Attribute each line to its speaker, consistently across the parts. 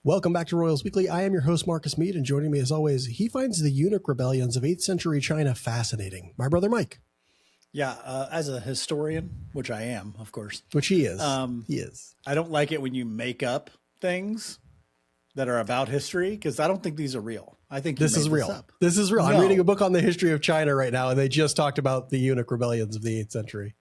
Speaker 1: Welcome back to Royals Weekly. I am your host, Marcus Mead, and joining me as always, he finds the eunuch rebellions of 8th century China fascinating. My brother, Mike.
Speaker 2: Yeah, as a historian, which I am, of course.
Speaker 1: Which he is. He is.
Speaker 2: I don't like it when you make up things that are about history, because I don't think these are real. I think
Speaker 1: this is real. This is real. No. I'm reading a book on the history of China right now, and they just talked about the eunuch rebellions of the 8th century.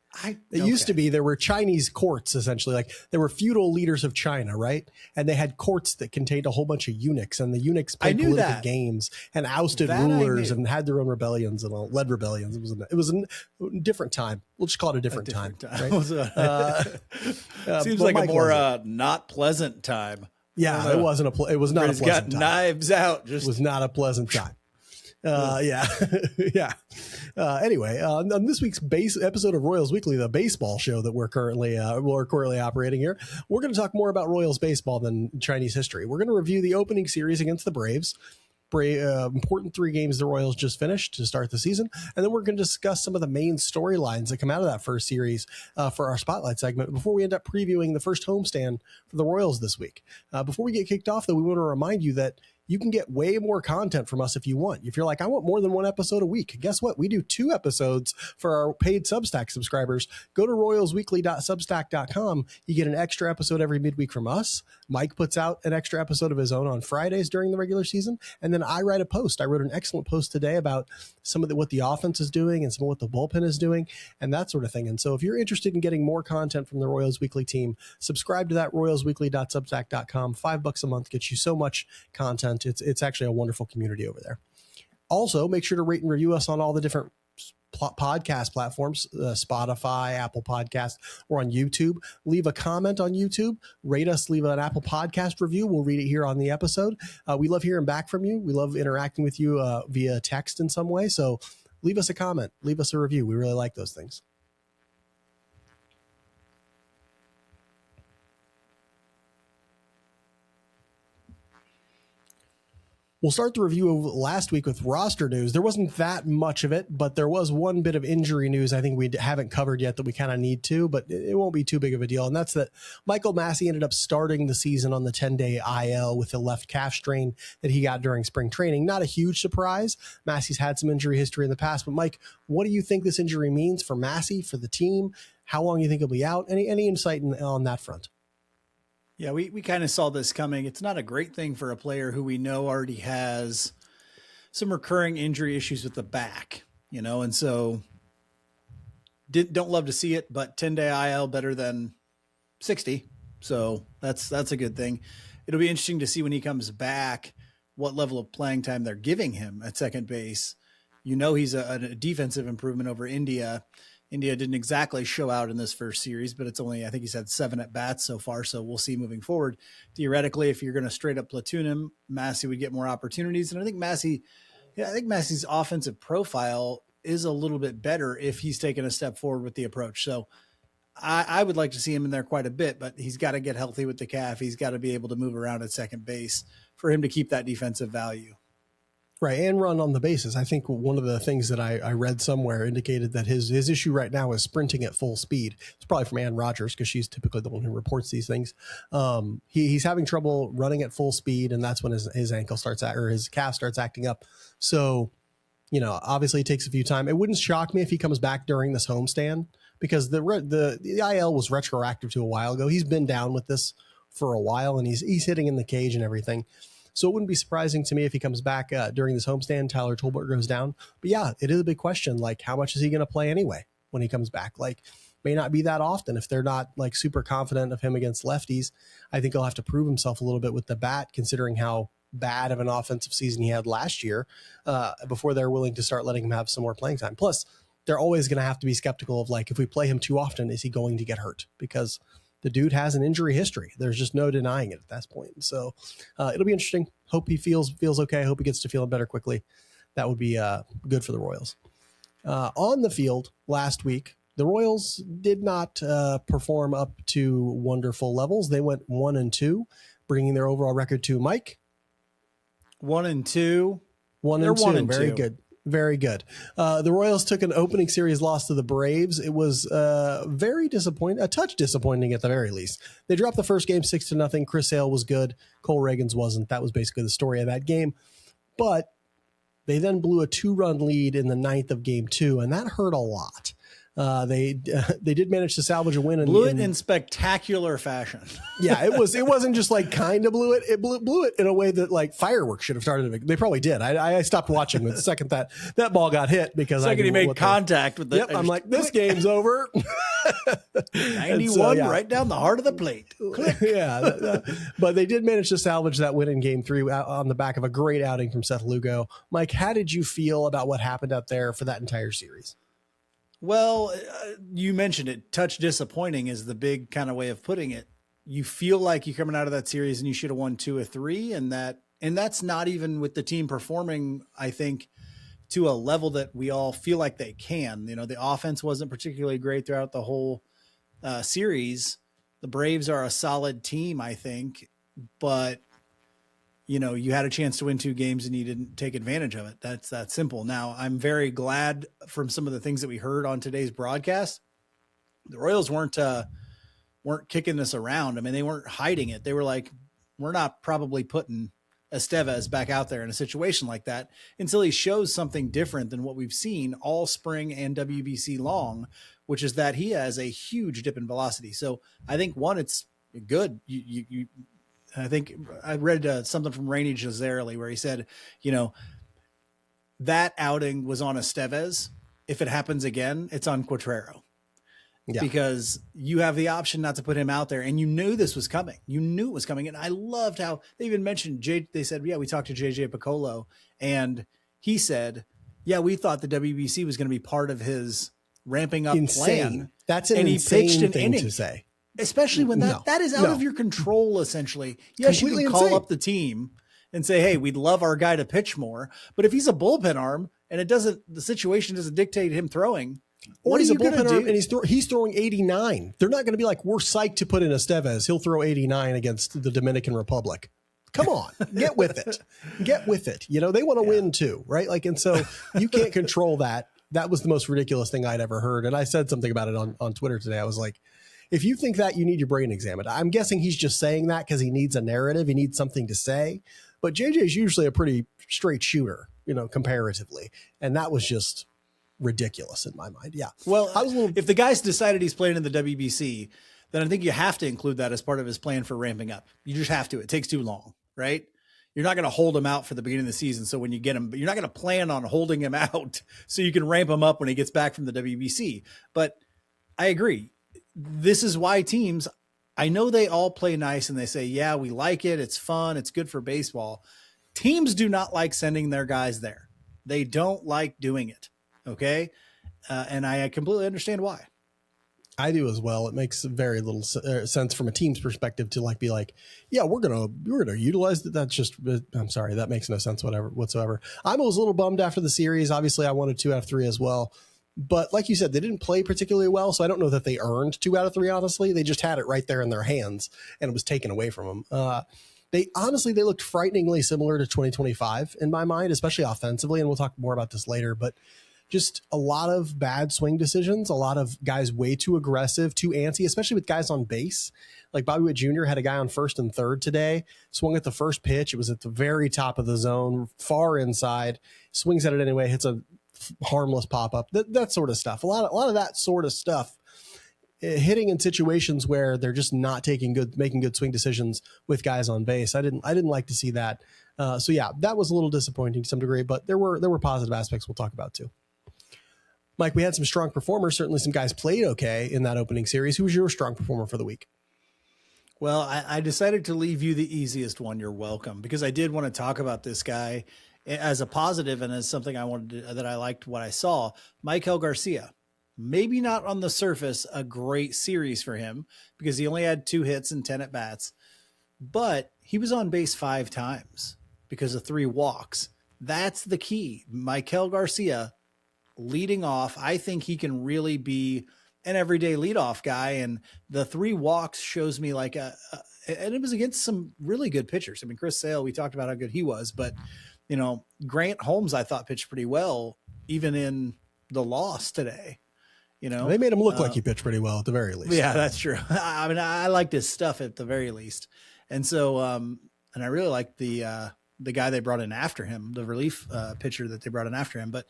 Speaker 1: It used to be there were Chinese courts, essentially, like there were feudal leaders of China, right? And they had courts that contained a whole bunch of eunuchs, and the eunuchs played political games and ousted rulers and had their own rebellions and all, led rebellions. It was a different time. We'll just call it a different time. Right?
Speaker 2: Seems like Mike, a more not pleasant time.
Speaker 1: Yeah, it wasn't it was not a pleasant time.
Speaker 2: Knives out.
Speaker 1: It was not a pleasant time. Yeah. Anyway, on this week's episode of Royals Weekly, the baseball show that we're currently operating here, we're going to talk more about Royals baseball than Chinese history. We're going to review the opening series against the Braves. Important 3 games the Royals just finished to start the season, and then we're going to discuss some of the main storylines that come out of that first series for our spotlight segment before we end up previewing the first homestand for the Royals this week. Before we get kicked off, though, we want to remind you that you can get way more content from us if you want. If you're like, I want more than 1 episode a week, guess what? We do 2 episodes for our paid Substack subscribers. Go to royalsweekly.substack.com. You get an extra episode every midweek from us. Mike puts out an extra episode of his own on Fridays during the regular season. And then I write a post. I wrote an excellent post today about some of what the offense is doing and some of what the bullpen is doing and that sort of thing. And so if you're interested in getting more content from the Royals Weekly team, subscribe to that, royalsweekly.substack.com. $5 a month gets you so much content. It's actually a wonderful community over there. Also, make sure to rate and review us on all the different podcast platforms, Spotify, Apple Podcast, or on YouTube. Leave a comment on YouTube, rate us, leave an Apple Podcast review. We'll read it here on the episode. We love hearing back from you. We love interacting with you via text in some way. So leave us a comment, leave us a review. We really like those things. We'll start the review of last week with roster news. There wasn't that much of it, but there was one bit of injury news I think we haven't covered yet that we kind of need to, but it won't be too big of a deal. And that's that Michael Massey ended up starting the season on the 10-day IL with the left calf strain that he got during spring training. Not a huge surprise. Massey's had some injury history in the past, but Mike, what do you think this injury means for Massey, for the team? How long do you think he'll be out? Any insight on that front?
Speaker 2: Yeah, we kind of saw this coming. It's not a great thing for a player who we know already has some recurring injury issues with the back, and so don't love to see it, but 10-day IL better than 60. So that's a good thing. It'll be interesting to see when he comes back, what level of playing time they're giving him at second base. He's a defensive improvement over India. India didn't exactly show out in this first series, but it's only, I think he's had 7 at-bats so far, so we'll see moving forward. Theoretically, if you're going to straight up platoon him, Massey would get more opportunities. And I think Massey's offensive profile is a little bit better if he's taken a step forward with the approach. So I would like to see him in there quite a bit, but he's got to get healthy with the calf. He's got to be able to move around at second base for him to keep that defensive value.
Speaker 1: Right, and run on the bases. I think one of the things that I read somewhere indicated that his issue right now is sprinting at full speed. It's probably from Ann Rogers because she's typically the one who reports these things. He's having trouble running at full speed, and that's when his ankle his calf starts acting up. So, obviously it takes a few time. It wouldn't shock me if he comes back during this homestand because the IL was retroactive to a while ago. He's been down with this for a while, and he's hitting in the cage and everything. So it wouldn't be surprising to me if he comes back during this homestand, Tyler Tolbert goes down. But yeah, it is a big question. Like, how much is he going to play anyway when he comes back? Like, may not be that often if they're not like super confident of him against lefties. I think he'll have to prove himself a little bit with the bat, considering how bad of an offensive season he had last year before they're willing to start letting him have some more playing time. Plus, they're always going to have to be skeptical of like, if we play him too often, is he going to get hurt? Because the dude has an injury history. There's just no denying it at that point. So it'll be interesting. Hope he feels okay. Hope he gets to feeling better quickly. That would be good for the Royals. On the field last week, the Royals did not perform up to wonderful levels. They went 1-2, bringing their overall record to Mike.
Speaker 2: 1-2.
Speaker 1: 1-2. Very good. Very good. The Royals took an opening series loss to the Braves. It was very disappointing, a touch disappointing at the very least. They dropped the first game 6-0. Chris Sale was good. Cole Reagans wasn't. That was basically the story of that game. But they then blew a 2-run lead in the ninth of game 2, and that hurt a lot. They did manage to salvage a win.
Speaker 2: Blew it in spectacular fashion.
Speaker 1: Yeah, it wasn't just like kind of blew it. It blew it in a way that like fireworks should have started. They probably did. I stopped watching the second that ball got hit because
Speaker 2: he made contact with the.
Speaker 1: Yep, I'm like, this game's over.
Speaker 2: 91 right down the heart of the plate. Click.
Speaker 1: Yeah, but they did manage to salvage that win in game 3 on the back of a great outing from Seth Lugo. Mike, how did you feel about what happened out there for that entire series?
Speaker 2: Well, you mentioned it. Touch disappointing is the big kind of way of putting it. You feel like you're coming out of that series and you should have won 2 or 3, and that's not even with the team performing, I think, to a level that we all feel like they can. You know, the offense wasn't particularly great throughout the whole series. The Braves are a solid team, I think, but you know, you had a chance to win 2 games and you didn't take advantage of it. That's that simple. Now, I'm very glad from some of the things that we heard on today's broadcast. The Royals weren't kicking this around. I mean, they weren't hiding it. They were like, we're not probably putting Estévez back out there in a situation like that until he shows something different than what we've seen all spring and WBC long, which is that he has a huge dip in velocity. So I think it's good. I think I read something from Rainey Jazarely where he said, you know, that outing was on Estévez. If it happens again, it's on Quatrero. Yeah. Because you have the option not to put him out there, and you knew this was coming. You knew it was coming. And I loved how they even mentioned they said, yeah, we talked to JJ Piccolo, and he said, yeah, we thought the WBC was going to be part of his ramping up plan.
Speaker 1: That's an insane thing to say.
Speaker 2: Especially when that is out of your control, essentially. Yes, completely you can call up the team and say, hey, we'd love our guy to pitch more. But if he's a bullpen arm and the situation doesn't dictate him throwing,
Speaker 1: or he's a bullpen arm and he's throwing 89. They're not going to be like, we're psyched to put in Estévez. He'll throw 89 against the Dominican Republic. Come on, get with it. Get with it. You know, they want to win too, right? Like, and so you can't control that. That was the most ridiculous thing I'd ever heard. And I said something about it on Twitter today. I was like, if you think that, you need your brain examined. I'm guessing he's just saying that because he needs a narrative. He needs something to say. But JJ is usually a pretty straight shooter, you know, comparatively. And that was just ridiculous in my mind. Yeah.
Speaker 2: Well, if the guy's decided he's playing in the WBC, then I think you have to include that as part of his plan for ramping up. You just have to. It takes too long, right? You're not going to hold him out for the beginning of the season. So when you get him, but you're not going to plan on holding him out so you can ramp him up when he gets back from the WBC. But I agree. This is why teams, I know they all play nice and they say, yeah, we like it. It's fun. It's good for baseball. Teams do not like sending their guys there. They don't like doing it. Okay. And I completely understand why.
Speaker 1: I do as well. It makes very little sense from a team's perspective to be like, yeah, we're going to utilize that. That's just, I'm sorry. That makes no sense whatsoever. I was a little bummed after the series. Obviously I wanted 2 out of 3 as well. But like you said, they didn't play particularly well, so I don't know that they earned 2 out of 3, honestly. They just had it right there in their hands, and it was taken away from them. They looked frighteningly similar to 2025 in my mind, especially offensively, and we'll talk more about this later. But just a lot of bad swing decisions, a lot of guys way too aggressive, too antsy, especially with guys on base. Like Bobby Witt Jr. had a guy on first and third today, swung at the first pitch. It was at the very top of the zone, far inside, swings at it anyway, hits a harmless pop-up, that sort of stuff. A lot of that sort of stuff hitting in situations where they're just not making good swing decisions with guys on base. I didn't like to see that. So yeah, that was a little disappointing to some degree, but there were positive aspects we'll talk about too. Mike, we had some strong performers. Certainly some guys played okay in that opening series. Who was your strong performer for the week?
Speaker 2: Well, I decided to leave you the easiest one. You're welcome, because I did want to talk about this guy as a positive and as something that I liked what I saw. Maikel Garcia, maybe not on the surface a great series for him because he only had 2 hits and 10 at bats, but he was on base 5 times because of 3 walks. That's the key. Maikel Garcia leading off. I think he can really be an everyday leadoff guy. And the 3 walks shows me like and it was against some really good pitchers. I mean, Chris Sale, we talked about how good he was, but Grant Holmes, I thought pitched pretty well, even in the loss today.
Speaker 1: They made him look like he pitched pretty well at the very least.
Speaker 2: Yeah, that's true. I mean, I liked his stuff at the very least. And so, and I really liked the guy they brought in after him, the relief pitcher that they brought in after him. But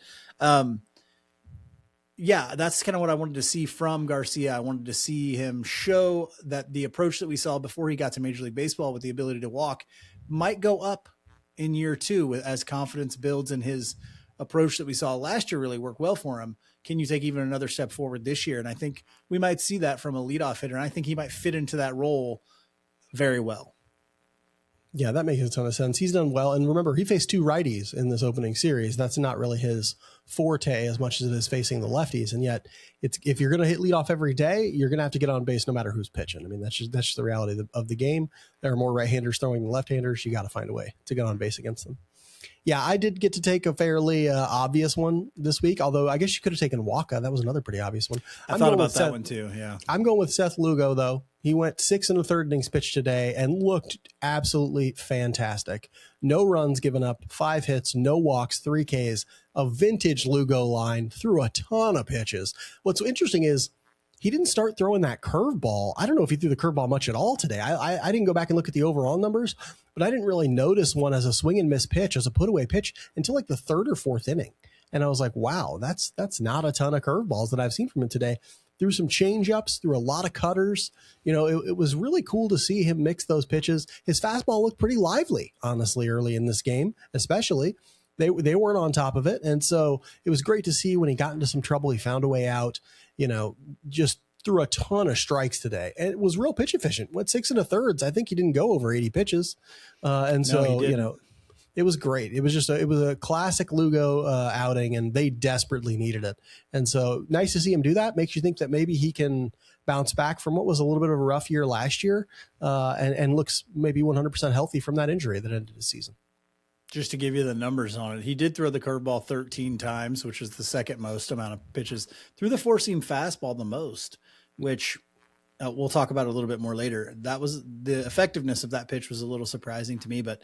Speaker 2: yeah, that's kind of what I wanted to see from Garcia. I wanted to see him show that the approach that we saw before he got to Major League Baseball with the ability to walk might go up in year 2 as confidence builds, and his approach that we saw last year really worked well for him. Can you take even another step forward this year? And I think we might see that from a leadoff hitter. And I think he might fit into that role very well.
Speaker 1: Yeah, that makes a ton of sense. He's done well. And remember, he faced 2 righties in this opening series. That's not really his forte as much as it is facing the lefties. And yet, if you're going to hit leadoff every day, you're going to have to get on base no matter who's pitching. I mean, that's just the reality of the game. There are more right-handers throwing than left-handers. You got to find a way to get on base against them. Yeah, I did get to take a fairly obvious one this week, although I guess you could have taken Waka. That was another pretty obvious one.
Speaker 2: I thought about that one too, yeah.
Speaker 1: I'm going with Seth Lugo, though. He went 6 1/3 innings pitched today and looked absolutely fantastic. No runs given up, 5 hits, no walks, 3 Ks, a vintage Lugo line, threw a ton of pitches. What's interesting is he didn't start throwing that curveball. I don't know if he threw the curveball much at all today. I didn't go back and look at the overall numbers, but I didn't really notice one as a swing and miss pitch, as a put away pitch, until like the 3rd or 4th inning. And I was like, wow, that's not a ton of curveballs that I've seen from him today. Threw some change-ups, threw a lot of cutters. It was really cool to see him mix those pitches. His fastball looked pretty lively, honestly, early in this game, especially. They weren't on top of it. And so it was great to see when he got into some trouble, he found a way out, just threw a ton of strikes today. And it was real pitch efficient. Went 6 1/3. I think he didn't go over 80 pitches. It was great. It was a classic Lugo outing, and they desperately needed it. And so nice to see him do that. Makes you think that maybe he can bounce back from what was a little bit of a rough year last year, and looks maybe 100% healthy from that injury that ended the season.
Speaker 2: Just to give you the numbers on it, he did throw the curveball 13 times, which is the second most amount of pitches. Threw the 4-seam fastball the most, which we'll talk about a little bit more later. That was the effectiveness of that pitch was a little surprising to me, but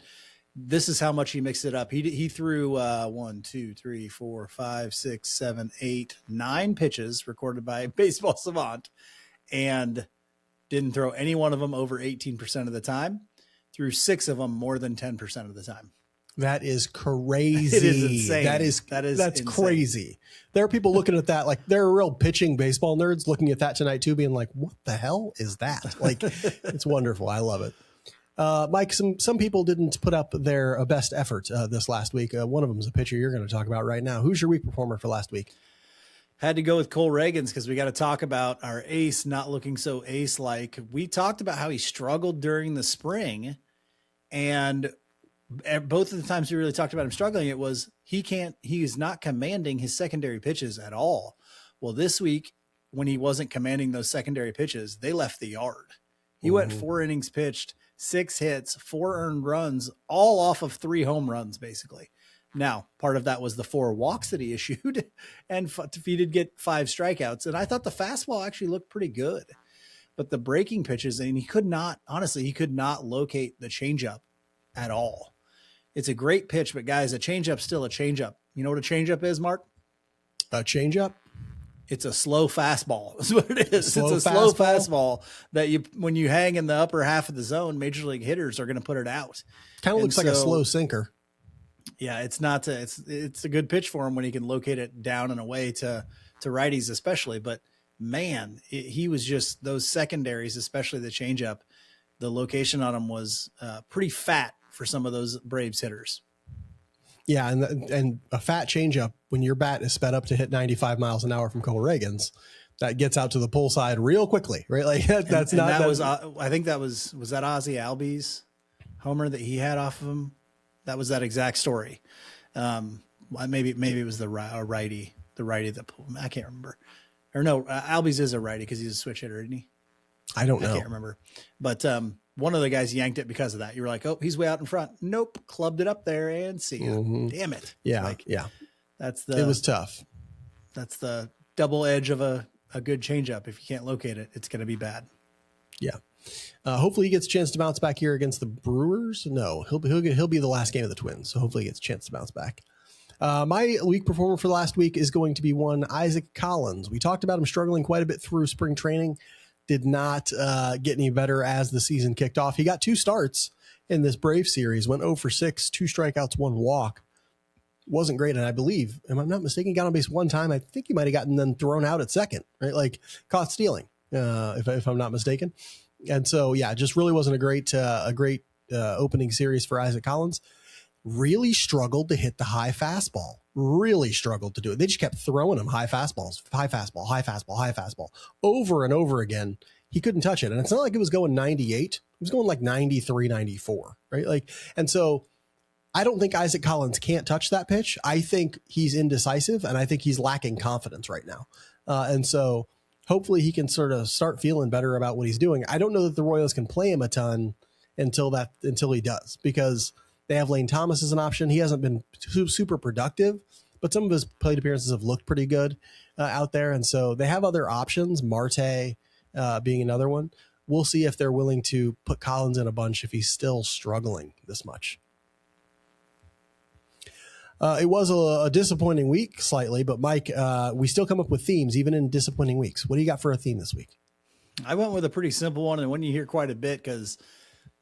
Speaker 2: this is how much he mixed it up. He threw 1, 2, 3, 4, 5, 6, 7, 8, 9 pitches recorded by Baseball Savant, and didn't throw any one of them over 18% of the time. Threw 6 of them more than 10% of the time.
Speaker 1: That is crazy.
Speaker 2: It is insane.
Speaker 1: That's insane. Crazy. There are people looking at that, like there are real pitching baseball nerds looking at that tonight too, being like, what the hell is that? Like, it's wonderful. I love it. Mike, some people didn't put up their best effort this last week. One of them is a pitcher you're going to talk about right now. Who's your week performer for last week?
Speaker 2: Had to go with Cole Reagans because we got to talk about our ace not looking so ace-like. We talked about how he struggled during the spring, and both of the times we really talked about him struggling, it was he is not commanding his secondary pitches at all. Well, this week, when he wasn't commanding those secondary pitches, they left the yard. He went 4 innings pitched, 6 hits, 4 earned runs, all off of 3 home runs, basically. Now, part of that was the 4 walks that he issued, and he did get 5 strikeouts. And I thought the fastball actually looked pretty good. But the breaking pitches, and he could not locate the changeup at all. It's a great pitch, but guys, a changeup's still a changeup. You know what a changeup is, Mark?
Speaker 1: A changeup?
Speaker 2: It's a slow fastball. That's what it is. It's a slow fastball that when you hang in the upper half of the zone, major league hitters are going to put it out.
Speaker 1: Kind of looks like a slow sinker.
Speaker 2: Yeah, it's not. It's a good pitch for him when he can locate it down and away to righties, especially. But man, he was just those secondaries, especially the changeup. The location on him was pretty fat for some of those Braves hitters.
Speaker 1: Yeah, and a fat changeup when your bat is sped up to hit 95 miles an hour from Cole Reagans, that gets out to the pull side real quickly, right? Like I think that was that Ozzie Albies homer that he had off of him. That was that exact story. Maybe it was the righty that pulled him. I can't remember. Or no, Albies is a righty because he's a switch hitter, isn't he? I don't know.
Speaker 2: I can't remember. But one of the guys yanked it because of that. You were like, oh, he's way out in front. Nope. Clubbed it up there and see ya.
Speaker 1: Mm-hmm.
Speaker 2: Damn it.
Speaker 1: Yeah. Yeah.
Speaker 2: It
Speaker 1: was tough.
Speaker 2: That's the double edge of a good changeup. If you can't locate it, it's going to be bad.
Speaker 1: Yeah. Hopefully he gets a chance to bounce back here against the Brewers. No, he'll be the last game of the Twins. So hopefully he gets a chance to bounce back. My week performer for last week is going to be one Isaac Collins. We talked about him struggling quite a bit through spring training. Did not get any better as the season kicked off. He got 2 starts in this Brave series, went 0 for 6, 2 strikeouts, 1 walk. Wasn't great. And I believe, am I not mistaken, got on base 1 time. I think he might have gotten then thrown out at second, right? Like caught stealing, if I'm not mistaken. And so, yeah, just really wasn't a great opening series for Isaac Collins. Really struggled to hit the high fastball. Really struggled to do it. They just kept throwing him high fastball, over and over again. He couldn't touch it. And it's not like it was going 98. It was going like 93, 94, right? Like, and so I don't think Isaac Collins can't touch that pitch. I think he's indecisive, and I think he's lacking confidence right now. And so hopefully he can sort of start feeling better about what he's doing. I don't know that the Royals can play him a ton until he does, because they have Lane Thomas as an option. He hasn't been super productive, but some of his plate appearances have looked pretty good out there. And so they have other options, Marte being another one. We'll see if they're willing to put Collins in a bunch if he's still struggling this much. It was a disappointing week slightly, but Mike, we still come up with themes even in disappointing weeks. What do you got for a theme this week?
Speaker 2: I went with a pretty simple one, and one you hear quite a bit because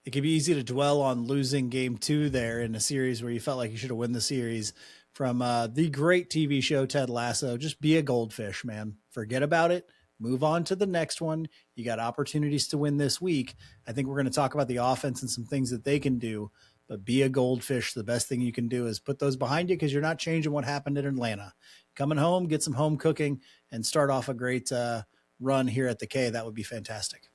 Speaker 2: it can be easy to dwell on losing game 2 there in a series where you felt like you should have won the series. From the great TV show Ted Lasso, just be a goldfish, man. Forget about it. Move on to the next one. You got opportunities to win this week. I think we're going to talk about the offense and some things that they can do, but be a goldfish. The best thing you can do is put those behind you because you're not changing what happened in Atlanta. Coming home, get some home cooking, and start off a great run here at the K. That would be fantastic.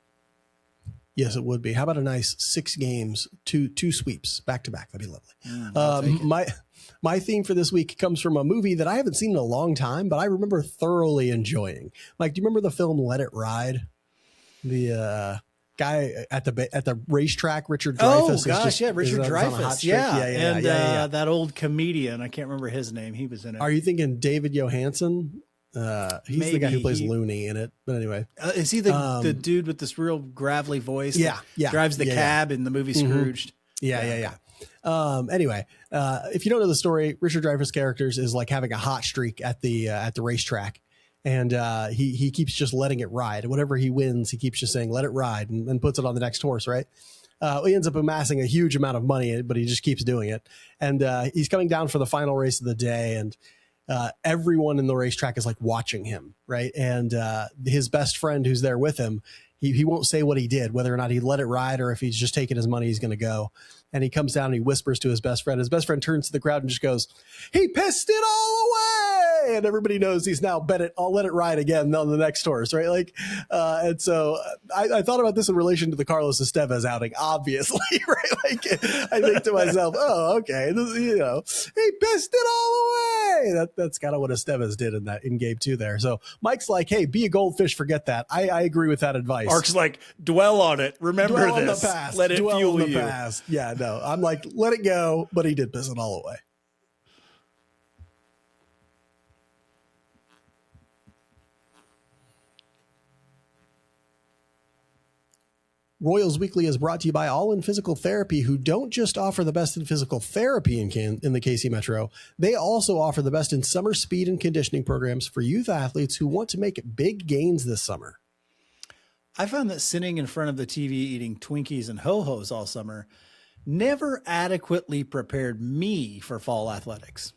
Speaker 1: Yes, it would be. How about a nice 6 games, two sweeps back to back? That'd be lovely. My theme for this week comes from a movie that I haven't seen in a long time, but I remember thoroughly enjoying. Mike, do you remember the film Let It Ride? The guy at the racetrack, Richard Dreyfuss.
Speaker 2: Oh gosh, Richard Dreyfuss. Yeah.
Speaker 1: And
Speaker 2: that old comedian, I can't remember his name. He was in it.
Speaker 1: Are you thinking David Johansen? He's the guy who plays Looney in it. But anyway,
Speaker 2: is he the dude with this real gravelly voice?
Speaker 1: Yeah.
Speaker 2: Drives the cab in the movie Scrooged.
Speaker 1: Yeah. Anyway, if you don't know the story, Richard Dreyfuss' characters is like having a hot streak at the racetrack. And he keeps just letting it ride. Whatever he wins, he keeps just saying, let it ride, and puts it on the next horse, right? He ends up amassing a huge amount of money, but he just keeps doing it. And he's coming down for the final race of the day, and everyone in the racetrack is like watching him, right? And his best friend who's there with him, he won't say what he did, whether or not he let it ride or if he's just taking his money, he's going to go. And he comes down and he whispers to his best friend. His best friend turns to the crowd and just goes, he pissed it all away. And everybody knows he's now bet it. I'll let it ride again on the next horse, right? Like, and so I thought about this in relation to the Carlos Estévez outing, obviously, right? Like, I think to myself, oh, okay, he pissed it all away. That's kind of what Estévez did in game 2 there. So Mike's like, hey, be a goldfish, forget that. I agree with that advice.
Speaker 2: Mark's like, dwell on it. Remember
Speaker 1: dwell
Speaker 2: this.
Speaker 1: On the past.
Speaker 2: Let it
Speaker 1: dwell
Speaker 2: fuel
Speaker 1: on the
Speaker 2: you.
Speaker 1: Past. Yeah, no, I'm like, let it go, but he did piss it all away. Royals Weekly is brought to you by All In Physical Therapy, who don't just offer the best in physical therapy in the KC Metro. They also offer the best in summer speed and conditioning programs for youth athletes who want to make big gains this summer.
Speaker 2: I found that sitting in front of the TV eating Twinkies and Ho-Hos all summer never adequately prepared me for fall athletics.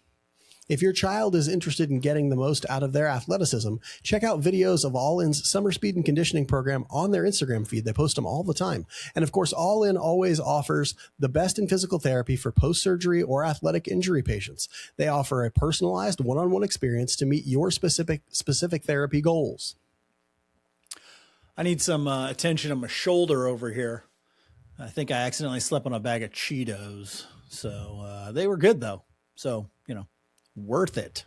Speaker 1: If your child is interested in getting the most out of their athleticism, check out videos of All In's summer speed and conditioning program on their Instagram feed. They post them all the time. And of course, All In always offers the best in physical therapy for post-surgery or athletic injury patients. They offer a personalized one-on-one experience to meet your specific therapy goals.
Speaker 2: I need some attention on my shoulder over here. I think I accidentally slept on a bag of Cheetos. So they were good though. So, worth it.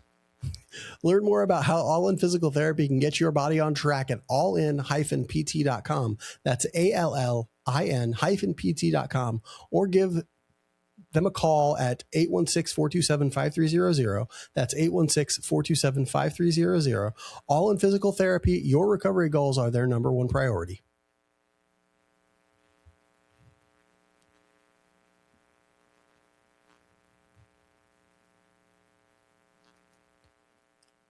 Speaker 1: Learn more about how All In Physical Therapy can get your body on track at allin-pt.com. That's ALLIN-pt.com, or give them a call at 816-427-5300. That's 816-427-5300. All In Physical Therapy, your recovery goals are their number one priority.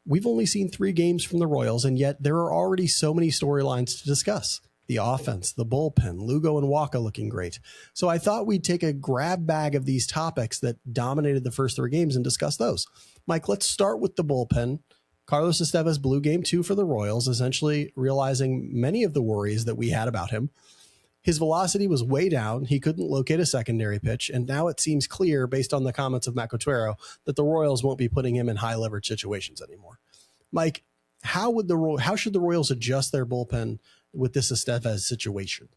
Speaker 1: we've only seen 3 games from the Royals, and yet there are already so many storylines to discuss. The offense, the bullpen, Lugo and Waka looking great. So I thought we'd take a grab bag of these topics that dominated the first 3 games and discuss those. Mike, let's start with the bullpen. Carlos Estévez blew game 2 for the Royals, essentially realizing many of the worries that we had about him. His velocity was way down. He couldn't locate a secondary pitch. And now it seems clear, based on the comments of Matt Cotero, that the Royals won't be putting him in high leverage situations anymore. Mike, how should the Royals adjust their bullpen with this Estévez situation?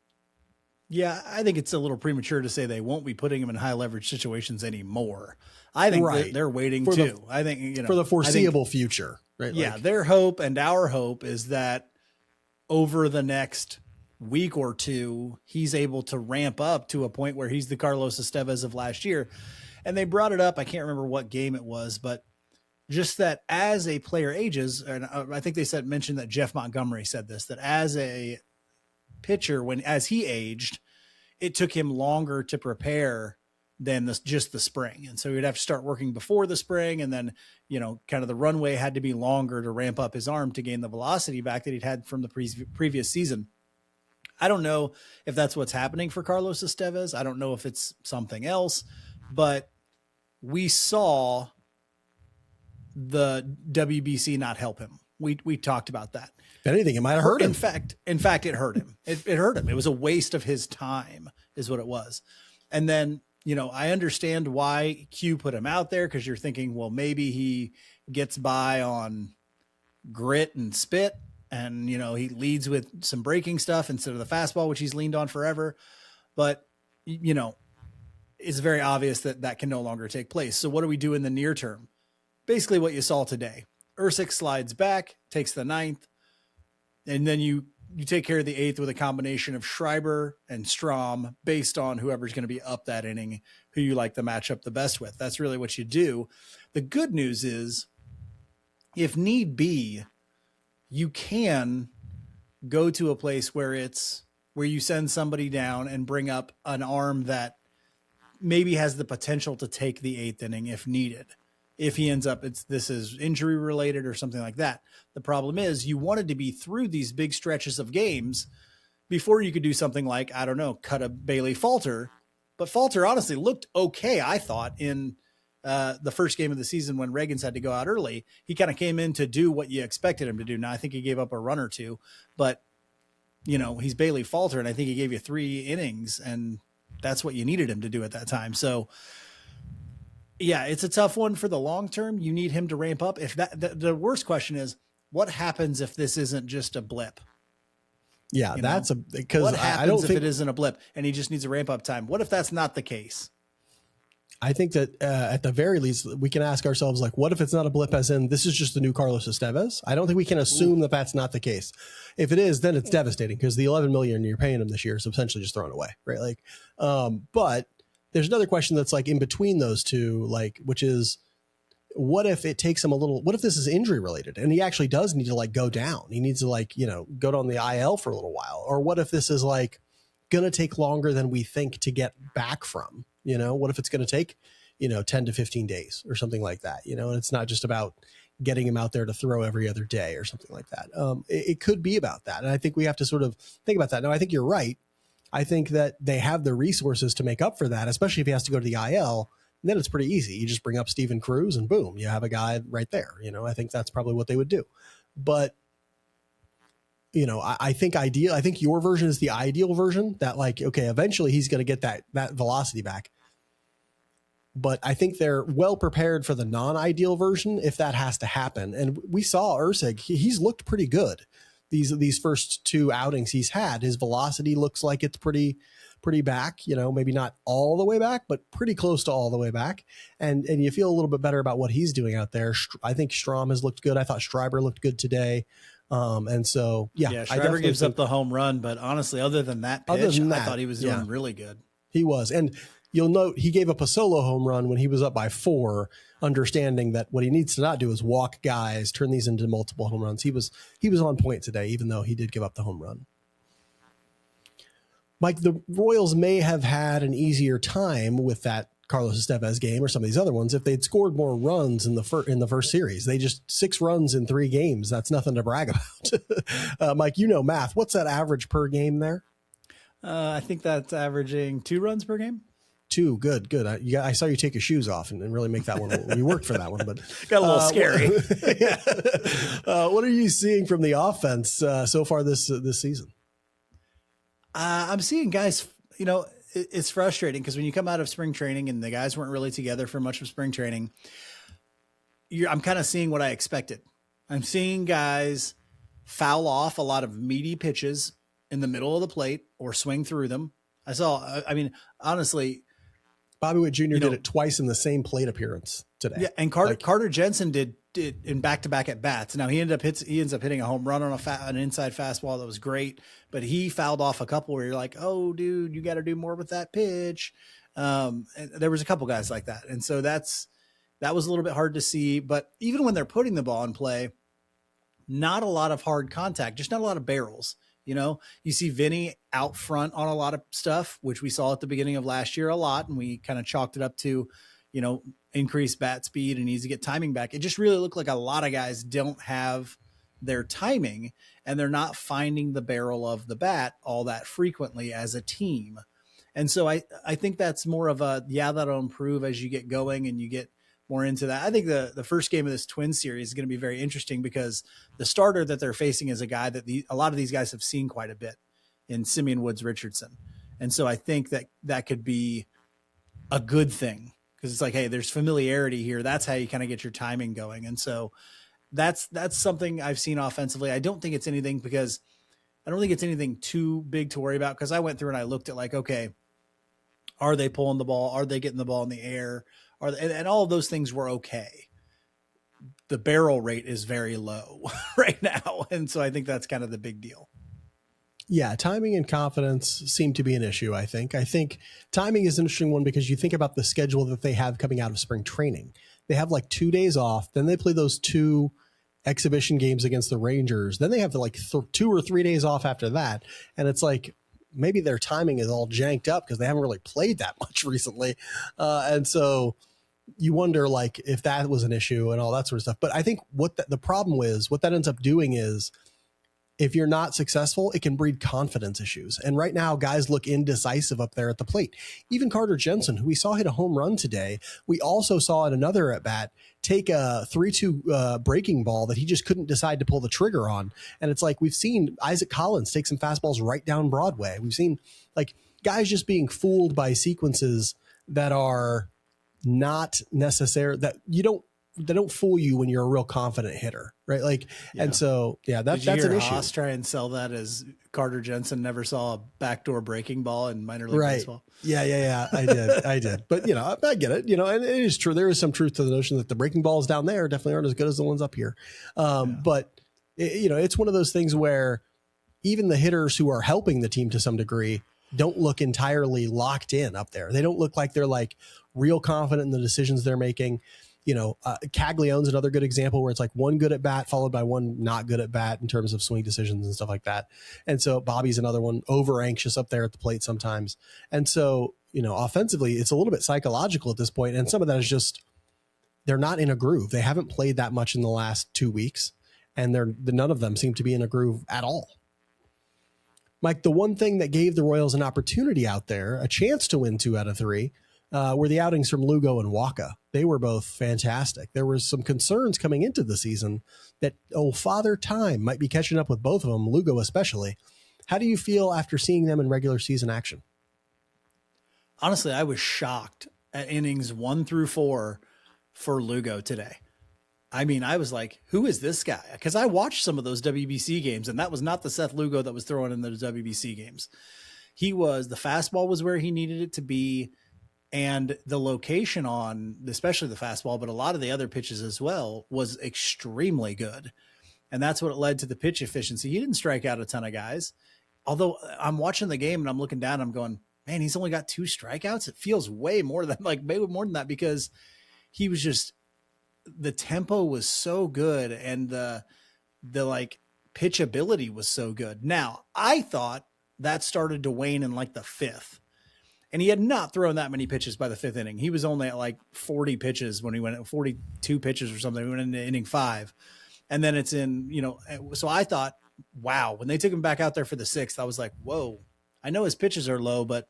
Speaker 2: Yeah, I think it's a little premature to say they won't be putting him in high leverage situations anymore. I think they're waiting
Speaker 1: for
Speaker 2: too. I think,
Speaker 1: for the foreseeable future, right?
Speaker 2: Yeah, their hope and our hope is that over the next week or 2, he's able to ramp up to a point where he's the Carlos Estévez of last year. And they brought it up. I can't remember what game it was, but just that as a player ages, and I think they mentioned that Jeff Montgomery said this, that as a pitcher, as he aged, it took him longer to prepare than just the spring. And so he'd have to start working before the spring. And then, kind of the runway had to be longer to ramp up his arm to gain the velocity back that he'd had from the previous season. I don't know if that's what's happening for Carlos Estévez. I don't know if it's something else, but we saw the WBC not help him. We talked about that.
Speaker 1: If anything, it might have hurt him.
Speaker 2: In fact, it hurt him. It hurt him. It was a waste of his time is what it was. And then, I understand why Q put him out there, because you're thinking, well, maybe he gets by on grit and spit, and, he leads with some breaking stuff instead of the fastball, which he's leaned on forever. But, it's very obvious that can no longer take place. So what do we do in the near term? Basically what you saw today. Ursic slides back, takes the 9th, and then you take care of the 8th with a combination of Schreiber and Strom based on whoever's going to be up that inning, who you like the matchup the best with. That's really what you do. The good news is, if need be, you can go to a place where you send somebody down and bring up an arm that maybe has the potential to take the 8th inning if needed. If he ends up, this is injury related or something like that. The problem is you wanted to be through these big stretches of games before you could do something like, I don't know, cut a Bailey Falter. But Falter honestly looked okay, I thought, in the first game of the season when Reagans had to go out early. He kind of came in to do what you expected him to do. Now, I think he gave up a run or 2, but, he's Bailey Falter, and I think he gave you 3 innings, and that's what you needed him to do at that time. So, yeah, it's a tough one for the long term. You need him to ramp up. If the worst question is, what happens if this isn't just a blip?
Speaker 1: Yeah, because
Speaker 2: what happens if it isn't a blip and he just needs a ramp up time? What if that's not the case?
Speaker 1: I think that at the very least, we can ask ourselves, like, what if it's not a blip, as in this is just the new Carlos Estévez? I don't think we can assume that that's not the case. If it is, then it's devastating, because the $11 million you're paying him this year is essentially just thrown away, right? Like, but there's another question that's like in between those two, like, which is, what if it takes him what if this is injury related and he actually does need to like go down? He needs to go down the IL for a little while. Or what if this is like going to take longer than we think to get back from, what if it's going to take, 10 to 15 days or something like that, and it's not just about getting him out there to throw every other day or something like that. It could be about that. And I think we have to sort of think about that. Now, I think you're right. I think that they have the resources to make up for that, especially if he has to go to the IL. Then it's pretty easy. You just bring up Steven Cruz and boom, you have a guy right there. I think that's probably what they would do. But, I think your version is the ideal version, that like, okay, eventually he's going to get that velocity back. But I think they're well prepared for the non-ideal version if that has to happen. And we saw Ursic, he's looked pretty good. These first 2 outings he's had, his velocity looks like it's pretty back, maybe not all the way back, but pretty close to all the way back. And you feel a little bit better about what he's doing out there. I think Strom has looked good. I thought Schreiber looked good today. And so, yeah,
Speaker 2: Schreiber gives up the home run, but honestly, other than that pitch, I thought he was doing really good. He
Speaker 1: was. And you'll note he gave up a solo home run when he was up by 4, understanding that what he needs to not do is walk guys, turn these into multiple home runs. He was on point today, even though he did give up the home run. Mike, the Royals may have had an easier time with that Carlos Estévez game or some of these other ones, if they'd scored more runs in the first series. They just 6 runs in 3 games. That's nothing to brag about. Mike, math. What's that average per game there?
Speaker 2: I think that's averaging 2 runs per game.
Speaker 1: 2, good. I saw you take your shoes off and really make that one. You worked for that one, but
Speaker 2: got a little scary.
Speaker 1: What are you seeing from the offense so far this season?
Speaker 2: I'm seeing guys, it's frustrating because when you come out of spring training and the guys weren't really together for much of spring training, I'm kind of seeing what I expected. I'm seeing guys foul off a lot of meaty pitches in the middle of the plate or swing through them. Honestly,
Speaker 1: Bobby Witt Jr. did it twice in the same plate appearance today.
Speaker 2: Yeah, and Carter Jensen did in back-to-back at bats. Now he ends up hitting a home run on an inside fastball that was great, but he fouled off a couple where you're like, oh, dude, you got to do more with that pitch. And there was a couple guys like that, and so that was a little bit hard to see. But even when they're putting the ball in play, not a lot of hard contact, just not a lot of barrels. You see Vinny out front on a lot of stuff, which we saw at the beginning of last year a lot, and we kind of chalked it up to, increased bat speed and needs to get timing back. It just really looked like a lot of guys don't have their timing, and they're not finding the barrel of the bat all that frequently as a team. And so I think that's more of that'll improve as you get going and you get more into that. I think the first game of this Twins series is going to be very interesting because the starter that they're facing is a guy that a lot of these guys have seen quite a bit in Simeon Woods Richardson. And so I think that could be a good thing because it's like, hey, there's familiarity here. That's how you kind of get your timing going. And so that's something I've seen offensively. I don't think it's anything too big to worry about because I went through and I looked at like, okay, are they pulling the ball? Are they getting the ball in the air? And all of those things were okay. The barrel rate is very low right now. And so I think that's kind of the big deal.
Speaker 1: Yeah, timing and confidence seem to be an issue, I think. I think timing is an interesting one because you think about the schedule that they have coming out of spring training. They have like 2 days off. Then they play those 2 exhibition games against the Rangers. Then they have like 2 or 3 days off after that. And it's like, maybe their timing is all janked up because they haven't really played that much recently. And so you wonder like if that was an issue and all that sort of stuff. But I think what the problem is, what that ends up doing is if you're not successful, it can breed confidence issues. And right now, guys look indecisive up there at the plate. Even Carter Jensen, who we saw hit a home run today, we also saw at another at bat take a 3-2 breaking ball that he just couldn't decide to pull the trigger on. And it's like we've seen Isaac Collins take some fastballs right down Broadway. We've seen like guys just being fooled by sequences that are not necessary, that they don't fool you when you're a real confident hitter, right? Like, yeah. And so, yeah, that's an issue.
Speaker 2: Haas try and sell that as Carter Jensen never saw a backdoor breaking ball in minor league baseball.
Speaker 1: Yeah. I did. But, I get it, and it is true. There is some truth to the notion that the breaking balls down there definitely aren't as good as the ones up here. But, it's one of those things where even the hitters who are helping the team to some degree don't look entirely locked in up there. They don't look like they're like real confident in the decisions they're making. Caglione's another good example where it's like one good at bat followed by one not good at bat in terms of swing decisions and stuff like that. And so Bobby's another one, over anxious up there at the plate sometimes. And so, offensively, it's a little bit psychological at this point. And some of that is just, they're not in a groove. They haven't played that much in the last 2 weeks, and none of them seem to be in a groove at all. Mike, the one thing that gave the Royals an opportunity out there, a chance to win 2 out of 3, were the outings from Lugo and Waka. They were both fantastic. There was some concerns coming into the season that Father Time might be catching up with both of them, Lugo especially. How do you feel after seeing them in regular season action?
Speaker 2: Honestly, I was shocked at innings 1 through 4 for Lugo today. I mean, I was like, who is this guy? Because I watched some of those WBC games, and that was not the Seth Lugo that was throwing in those WBC games. The fastball was where he needed it to be, and the location on, especially the fastball, but a lot of the other pitches as well, was extremely good. And that's what led to the pitch efficiency. He didn't strike out a ton of guys. Although I'm watching the game and I'm looking down, I'm going, man, he's only got 2 strikeouts. It feels way more than that because he was just, the tempo was so good and the pitch ability was so good. Now, I thought that started to wane in like the 5th. And he had not thrown that many pitches by the 5th inning. He was only at like 40 pitches when he went at 42 pitches or something. He went into inning 5. And then it's in, so I thought, wow, when they took him back out there for the 6th, I was like, whoa, I know his pitches are low, but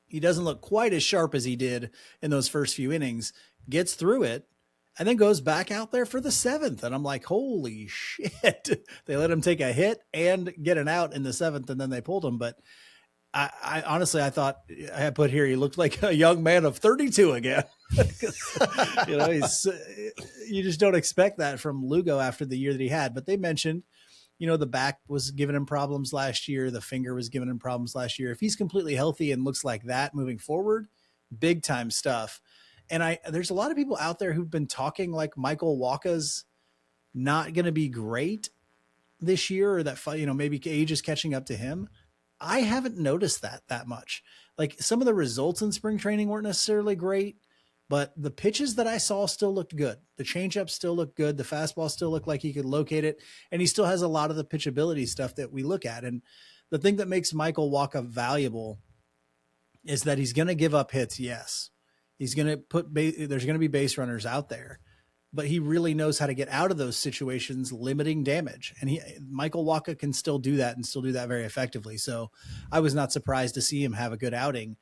Speaker 2: he doesn't look quite as sharp as he did in those first few innings, gets through it, and then goes back out there for the 7th. And I'm like, holy shit. They let him take a hit and get an out in the 7th, and then they pulled him. But I honestly, I thought I had put here, he looked like a young man of 32 again. You just don't expect that from Lugo after the year that he had. But they mentioned, the back was giving him problems last year. The finger was giving him problems last year. If he's completely healthy and looks like that moving forward, big time stuff. And there's a lot of people out there who've been talking like Michael Wacha's not going to be great this year, or that, maybe age is catching up to him. I haven't noticed that much. Like, some of the results in spring training weren't necessarily great, but the pitches that I saw still looked good. The changeup still looked good. The fastball still looked like he could locate it. And he still has a lot of the pitchability stuff that we look at. And the thing that makes Michael Wacha valuable is that he's going to give up hits. Yes. He's going to there's going to be base runners out there, but he really knows how to get out of those situations, limiting damage. And Michael Wacha can still do that and still do that very effectively. So I was not surprised to see him have a good outing.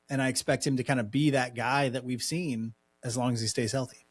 Speaker 2: And I expect him to kind of be that guy that we've seen as long as he stays healthy.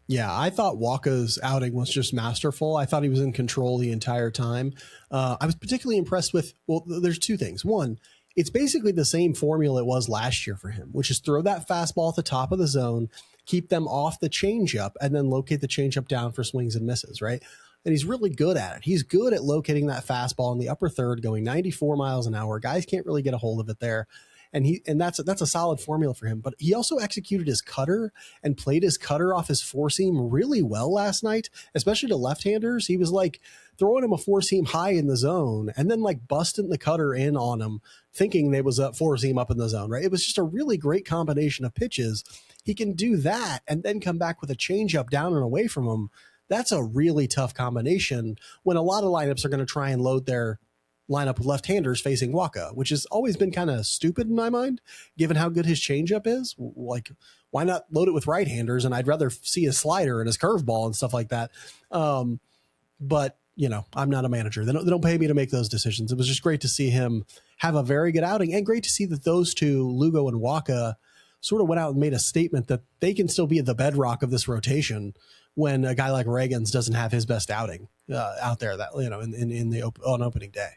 Speaker 1: Yeah, I thought Wacha's outing was just masterful. I thought he was in control the entire time. I was particularly impressed with, there's two things. One, it's basically the same formula it was last year for him, which is throw that fastball at the top of the zone, keep them off the changeup, and then locate the changeup down for swings and misses, right? And he's really good at it. He's good at locating that fastball in the upper third, going 94 miles an hour. Guys can't really get a hold of it there. And that's a solid formula for him. But he also executed his cutter and played his cutter off his four seam really well last night, especially to left-handers. He was like throwing him a four seam high in the zone and then like busting the cutter in on him, thinking there was a four seam up in the zone, right? It was just a really great combination of pitches. He can do that and then come back with a changeup down and away from him. That's a really tough combination when a lot of lineups are going to try and load their lineup with left-handers facing Wacha, which has always been kind of stupid in my mind, given how good his changeup is. Like, why not load it with right-handers? And I'd rather see his slider and his curveball and stuff like that. But, I'm not a manager. They don't pay me to make those decisions. It was just great to see him have a very good outing, and great to see that those two, Lugo and Wacha, sort of went out and made a statement that they can still be the bedrock of this rotation when a guy like Reagans doesn't have his best outing out there that, on opening day.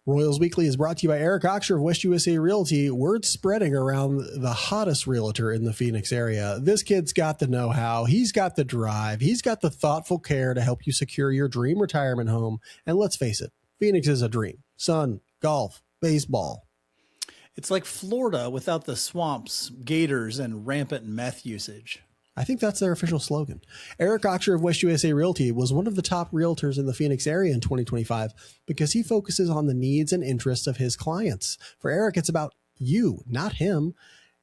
Speaker 1: Royals Weekly is brought to you by Eric Oxer of West USA Realty. Word spreading around the hottest realtor in the Phoenix area. This kid's got the know-how. He's got the drive. He's got the thoughtful care to help you secure your dream retirement home. And let's face it, Phoenix is a dream. Sun, golf, baseball.
Speaker 2: It's like Florida without the swamps, gators, and rampant meth usage.
Speaker 1: I think that's their official slogan. Eric Oxer of West USA Realty was one of the top realtors in the Phoenix area in 2025 because he focuses on the needs and interests of his clients. For Eric, it's about you, not him.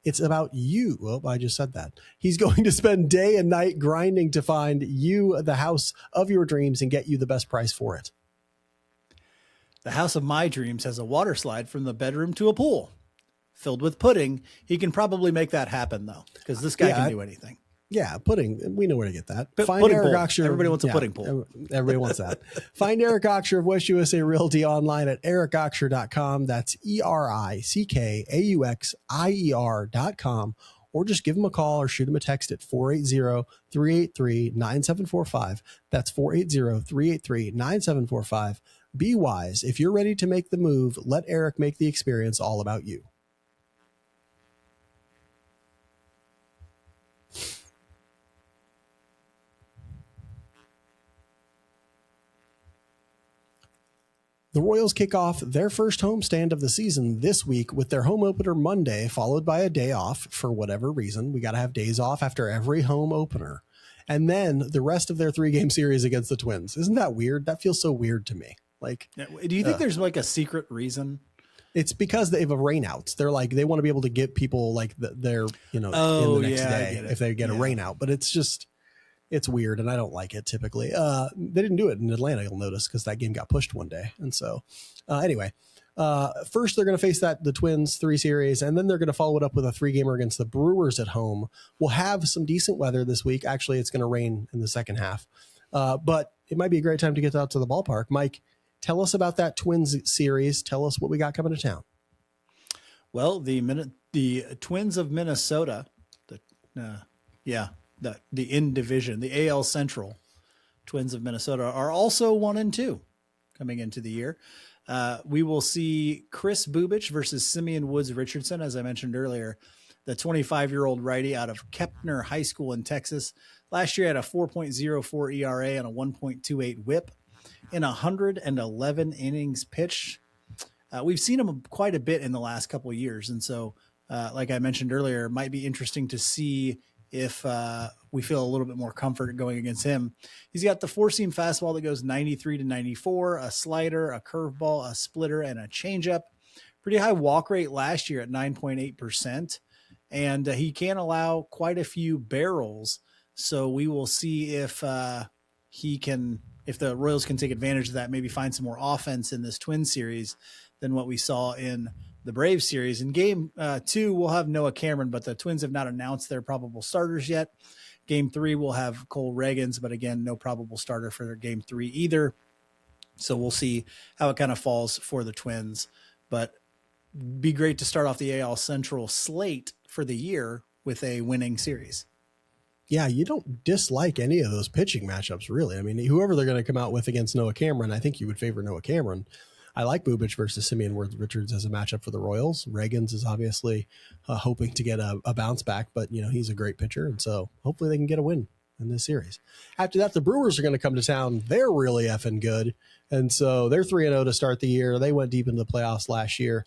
Speaker 1: It's about you. Well, I just said that. He's going to spend day and night grinding to find you the house of your dreams and get you the best price for it.
Speaker 2: The house of my dreams has a water slide from the bedroom to a pool filled with pudding. He can probably make that happen, though, because this guy can do anything.
Speaker 1: Yeah, pudding. We know where to get that.
Speaker 2: Find Eric Oxer. Everybody wants a pudding pool.
Speaker 1: Everybody wants that. Find Eric Oxer of West USA Realty online at ericoxer.com. That's ERICKAUXIER.com. Or just give him a call or shoot him a text at 480-383-9745. That's 480-383-9745. Be wise. If you're ready to make the move, let Eric make the experience all about you. The Royals kick off their first homestand of the season this week with their home opener Monday, followed by a day off for whatever reason. We got to have days off after every home opener. And then the rest of their 3-game series against the Twins. Isn't that weird? That feels so weird to me. Like,
Speaker 2: do you think there's like a secret reason?
Speaker 1: It's because they have rainouts. They're like, they want to be able to get people like their, in the next day if they get a rainout. But it's weird, and I don't like it typically. They didn't do it in Atlanta, you'll notice, because that game got pushed one day. And so anyway, first they're going to face the Twins 3 series, and then they're going to follow it up with a 3-gamer against the Brewers at home. We'll have some decent weather this week. Actually, it's going to rain in the second half. But it might be a great time to get out to the ballpark. Mike, tell us about that Twins series. Tell us what we got coming to town.
Speaker 2: Well, the Twins of Minnesota, the in division, the AL Central Twins of Minnesota are also 1-2 coming into the year. We will see Chris Bubich versus Simeon Woods Richardson, as I mentioned earlier, the 25-year-old righty out of Kepner High School in Texas. Last year had a 4.04 ERA and a 1.28 WHIP in 111 innings pitched. We've seen him quite a bit in the last couple of years, and so, like I mentioned earlier, it might be interesting to see if we feel a little bit more comfort going against him. He's got the 4-seam fastball that goes 93 to 94, a slider, a curveball, a splitter, and a changeup. Pretty high walk rate last year at 9.8%, and he can allow quite a few barrels. So we will see if the Royals can take advantage of that, maybe find some more offense in this Twin series than what we saw in the Braves series. In game 2, we'll have Noah Cameron, but the Twins have not announced their probable starters yet. Game 3, we'll have Cole Reagans, but again, no probable starter for game 3 either. So we'll see how it kind of falls for the Twins, but be great to start off the AL Central slate for the year with a winning series.
Speaker 1: Yeah, you don't dislike any of those pitching matchups, really. I mean, whoever they're going to come out with against Noah Cameron, I think you would favor Noah Cameron. I like Bubich versus Simeon Woods Richards as a matchup for the Royals. Reagans is obviously hoping to get a bounce back, but he's a great pitcher, and so hopefully they can get a win in this series. After that, the Brewers are going to come to town. They're really effing good, and so they're 3-0 to start the year. They went deep into the playoffs last year.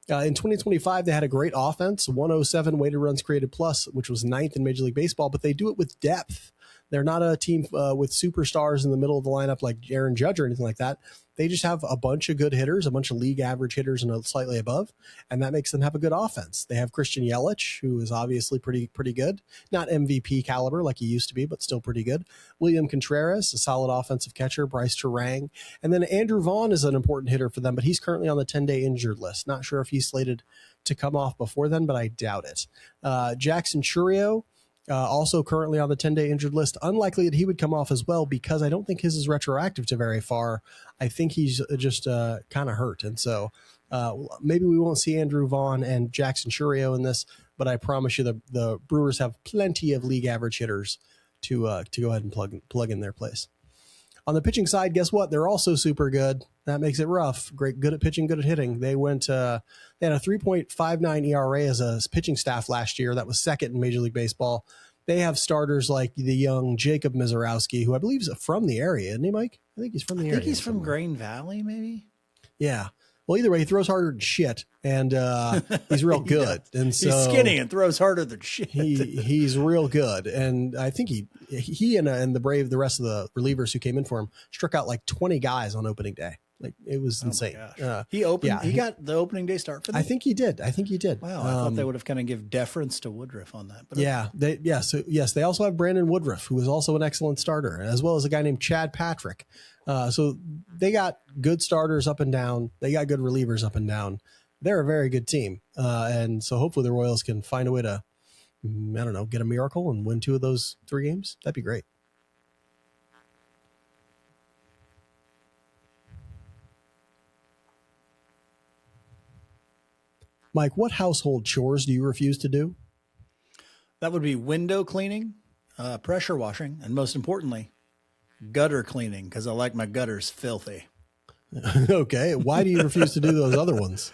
Speaker 1: In 2025, they had a great offense, 107 weighted runs created plus, which was 9th in Major League Baseball, but they do it with depth. They're not a team with superstars in the middle of the lineup like Aaron Judge or anything like that. They just have a bunch of good hitters, a bunch of league average hitters and slightly above, and that makes them have a good offense. They have Christian Yelich, who is obviously pretty good. Not MVP caliber like he used to be, but still pretty good. William Contreras, a solid offensive catcher. Bryce Terang. And then Andrew Vaughn is an important hitter for them, but he's currently on the 10-day injured list. Not sure if he's slated to come off before then, but I doubt it. Jackson Churio, also currently on the 10-day injured list. Unlikely that he would come off as well because I don't think his is retroactive to very far. I think he's just kind of hurt. And so maybe we won't see Andrew Vaughn and Jackson Churio in this, but I promise you the Brewers have plenty of league average hitters to go ahead and plug in their place. On the pitching side, guess what? They're also super good. That makes it rough. Good at pitching, good at hitting. They had a 3.59 ERA as a pitching staff last year. That was second in Major League Baseball. They have starters like the young Jacob Mizorowski, who I believe is from the area, isn't he, Mike? I think he's from the area.
Speaker 2: I think he's from Grain Valley, maybe.
Speaker 1: Yeah. Well, either way, he throws harder than shit, and he's real good. Yeah. And so
Speaker 2: he's skinny and throws harder than shit.
Speaker 1: He's real good, and I think he and the rest of the relievers who came in for him struck out like 20 guys on opening day. Like it was insane.
Speaker 2: He opened. Yeah, he got the opening day start for them.
Speaker 1: I think he did.
Speaker 2: Wow, I thought they would have kind of give deference to Woodruff on that. But
Speaker 1: they also have Brandon Woodruff, who is also an excellent starter, as well as a guy named Chad Patrick. So they got good starters up and down. They got good relievers up and down. They're a very good team, and so hopefully the Royals can find a way to, get a miracle and win 2 of those 3 games. That'd be great. Mike, what household chores do you refuse to do?
Speaker 2: That would be window cleaning, pressure washing, and most importantly, gutter cleaning, because I like my gutters filthy.
Speaker 1: Okay. Why do you refuse to do those other ones?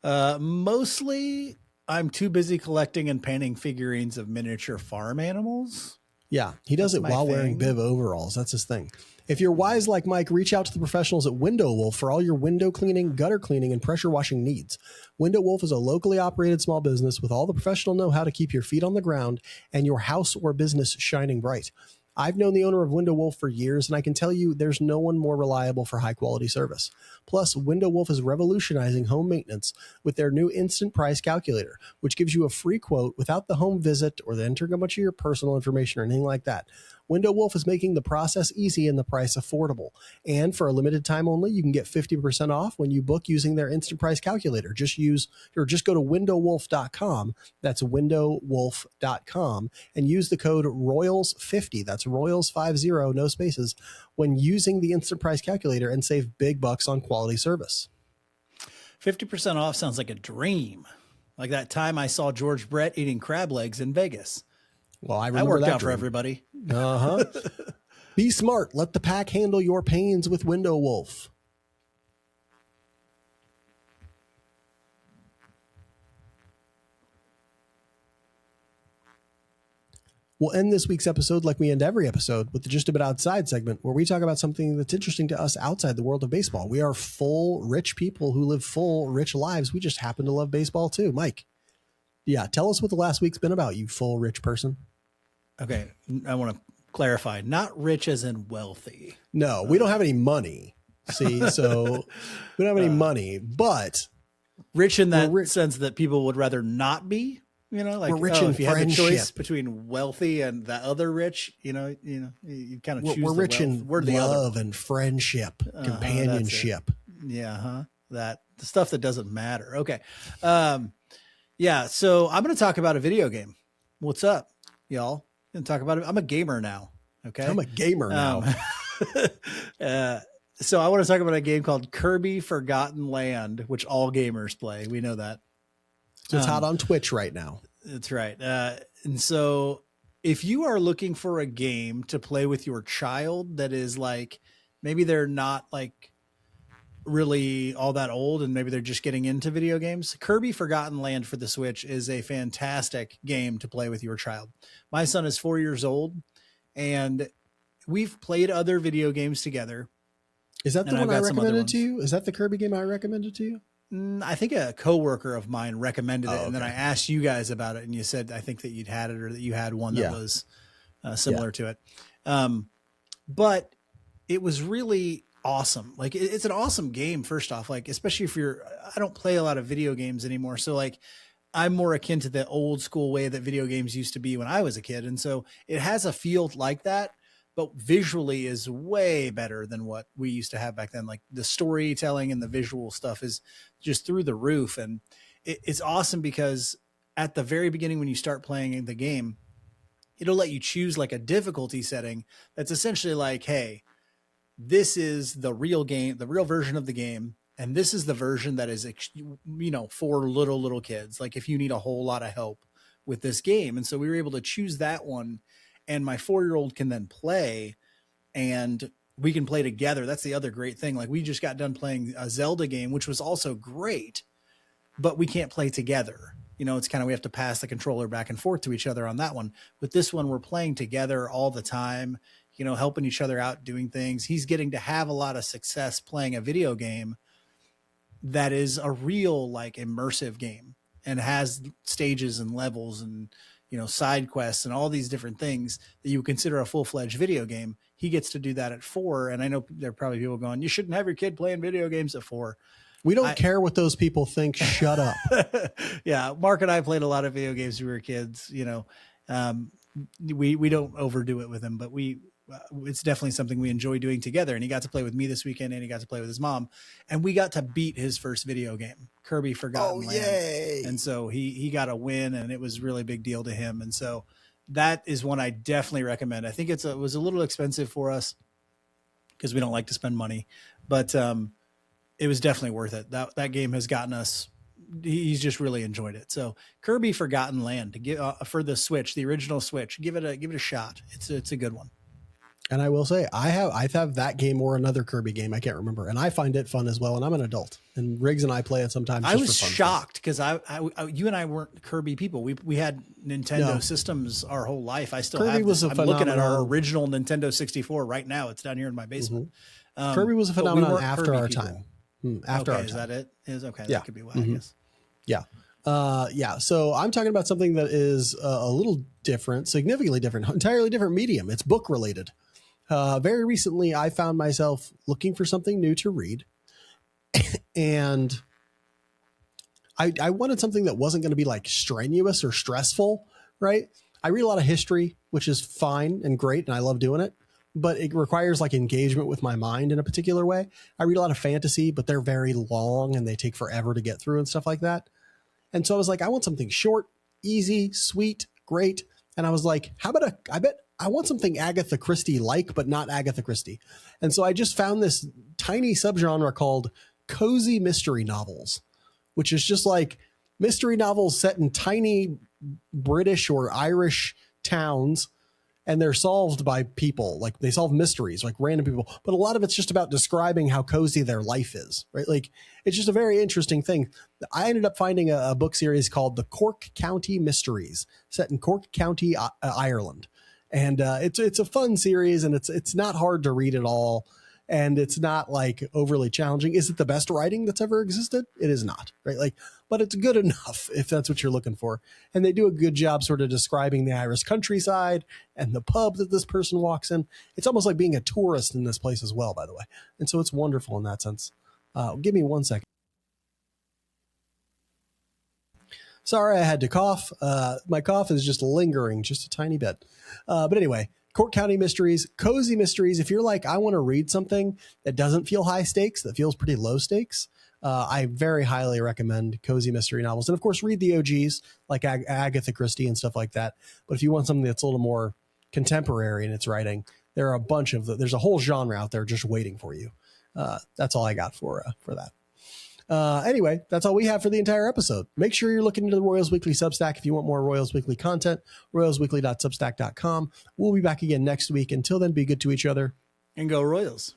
Speaker 2: Mostly I'm too busy collecting and painting figurines of miniature farm animals.
Speaker 1: Yeah, he does it while wearing bib overalls. That's his thing. If you're wise like Mike, reach out to the professionals at Window Wolf for all your window cleaning, gutter cleaning, and pressure washing needs. Window Wolf is a locally operated small business with all the professional know-how to keep your feet on the ground and your house or business shining bright. I've known the owner of Window Wolf for years, and I can tell you there's no one more reliable for high-quality service. Plus, Window Wolf is revolutionizing home maintenance with their new instant price calculator, which gives you a free quote without the home visit or the entering a bunch of your personal information or anything like that. Window Wolf is making the process easy and the price affordable. And for a limited time only, you can get 50% off when you book using their instant price calculator. Just go to windowwolf.com. That's windowwolf.com and use the code Royals50. That's Royals50, no spaces, when using the instant price calculator and save big bucks on quality service.
Speaker 2: 50% off sounds like a dream. Like that time I saw George Brett eating crab legs in Vegas.
Speaker 1: Well, I remember
Speaker 2: that worked
Speaker 1: that
Speaker 2: out
Speaker 1: dream.
Speaker 2: For everybody.
Speaker 1: Uh-huh. Be smart. Let the pack handle your pains with Window Wolf. We'll end this week's episode like we end every episode with the Just a Bit Outside segment, where we talk about something that's interesting to us outside the world of baseball. We are full, rich people who live full, rich lives. We just happen to love baseball too. Mike, yeah, tell us what the last week's been about, you full, rich person.
Speaker 2: Okay, I want to clarify, not rich as in wealthy.
Speaker 1: No, we don't have any money. See, so we don't have any money, but
Speaker 2: rich in that sense that people would rather not be. You know, like
Speaker 1: we're rich in
Speaker 2: if you
Speaker 1: friendship.
Speaker 2: have a choice between wealthy and the other rich, you kind of choose.
Speaker 1: We're rich in love and friendship, companionship.
Speaker 2: The stuff that doesn't matter. Okay, yeah. So I'm going to talk about a video game. What's up, y'all? I'm going to talk about it. I'm a gamer now. Okay,
Speaker 1: I'm a gamer now.
Speaker 2: So I want to talk about a game called Kirby Forgotten Land, which all gamers play. We know that.
Speaker 1: So it's hot on Twitch right now.
Speaker 2: That's right. And so if you are looking for a game to play with your child that is like, maybe they're not like really all that old and maybe they're just getting into video games, Kirby Forgotten Land for the Switch is a fantastic game to play with your child. My son is 4 years old and we've played other video games together.
Speaker 1: Is that the one I recommended to you? Is that the Kirby game I recommended to you?
Speaker 2: I think a coworker of mine recommended it, and then I asked you guys about it, and you said I think that you'd had it or that you had one that was similar to it. But it was really awesome. Like it's an awesome game. First off, like especially if I don't play a lot of video games anymore, so like I'm more akin to the old school way that video games used to be when I was a kid, and so it has a feel like that. But visually is way better than what we used to have back then. Like the storytelling and the visual stuff is just through the roof. And it's awesome because at the very beginning, when you start playing the game, it'll let you choose like a difficulty setting. That's essentially like, hey, this is the real game, the real version of the game. And this is the version that is, for little kids. Like if you need a whole lot of help with this game. And so we were able to choose that one. And my 4-year-old can then play and we can play together. That's the other great thing. Like we just got done playing a Zelda game, which was also great, but we can't play together. It's kind of, we have to pass the controller back and forth to each other on that one. With this one, we're playing together all the time, helping each other out, doing things. He's getting to have a lot of success playing a video game that is a real like immersive game and has stages and levels and, side quests and all these different things that you would consider a full-fledged video game. He gets to do that at 4. And I know there are probably people going, you shouldn't have your kid playing video games at 4.
Speaker 1: We don't care what those people think. Shut up.
Speaker 2: Yeah. Mark and I played a lot of video games when we were kids, we don't overdo it with him, but it's definitely something we enjoy doing together. And he got to play with me this weekend and he got to play with his mom and we got to beat his first video game, Kirby Forgotten Land.
Speaker 1: Yay.
Speaker 2: And so he got a win and it was a really big deal to him. And so that is one I definitely recommend. I think it was a little expensive for us because we don't like to spend money, but it was definitely worth it. That game has gotten us, he's just really enjoyed it. So Kirby Forgotten Land to give for the Switch, the original Switch, give it a shot. It's a good one.
Speaker 1: And I will say I have that game or another Kirby game. I can't remember. And I find it fun as well. And I'm an adult and Riggs and I play it sometimes.
Speaker 2: I was shocked because you and I weren't Kirby people. We had Nintendo systems our whole life. I still
Speaker 1: Kirby
Speaker 2: have
Speaker 1: was
Speaker 2: I'm looking at our original Nintendo 64 right now. It's down here in my basement.
Speaker 1: Kirby was a phenomenon after our time. After our time.
Speaker 2: Is that it? Is okay.
Speaker 1: Yeah.
Speaker 2: That could be why, I guess.
Speaker 1: Yeah. Yeah, so I'm talking about something that is a little different, significantly different, entirely different medium. It's book related. Very recently, I found myself looking for something new to read, and I wanted something that wasn't going to be like strenuous or stressful, right? I read a lot of history, which is fine and great, and I love doing it, but it requires like engagement with my mind in a particular way. I read a lot of fantasy, but they're very long and they take forever to get through and stuff like that. And so I was like, I want something short, easy, sweet, great. And I was like, how about I bet I want something Agatha Christie like, but not Agatha Christie. And so I just found this tiny subgenre called cozy mystery novels, which is just like mystery novels set in tiny British or Irish towns, and they're solved by people. Like they solve mysteries, like random people, but a lot of it's just about describing how cozy their life is, right? Like it's just a very interesting thing. I ended up finding a book series called the Cork County Mysteries, set in Cork County, Ireland. And it's a fun series, and it's not hard to read at all. And it's not like overly challenging. Is it the best writing that's ever existed? It is not, right? Like, but it's good enough if that's what you're looking for. And they do a good job sort of describing the Irish countryside and the pub that this person walks in. It's almost like being a tourist in this place as well, by the way. And so it's wonderful in that sense. Give me 1 second. Sorry, I had to cough. My cough is just lingering just a tiny bit. But anyway, Cork County Mysteries, cozy mysteries. If you're like, I want to read something that doesn't feel high stakes, that feels pretty low stakes, I very highly recommend cozy mystery novels. And of course, read the OGs like Agatha Christie and stuff like that. But if you want something that's a little more contemporary in its writing, there are a bunch of there's a whole genre out there just waiting for you. That's all I got for that. Anyway, that's all we have for the entire episode. Make sure you're looking into the Royals Weekly Substack if you want more Royals Weekly content, royalsweekly.substack.com. We'll be back again next week. Until then, be good to each other.
Speaker 2: And go Royals.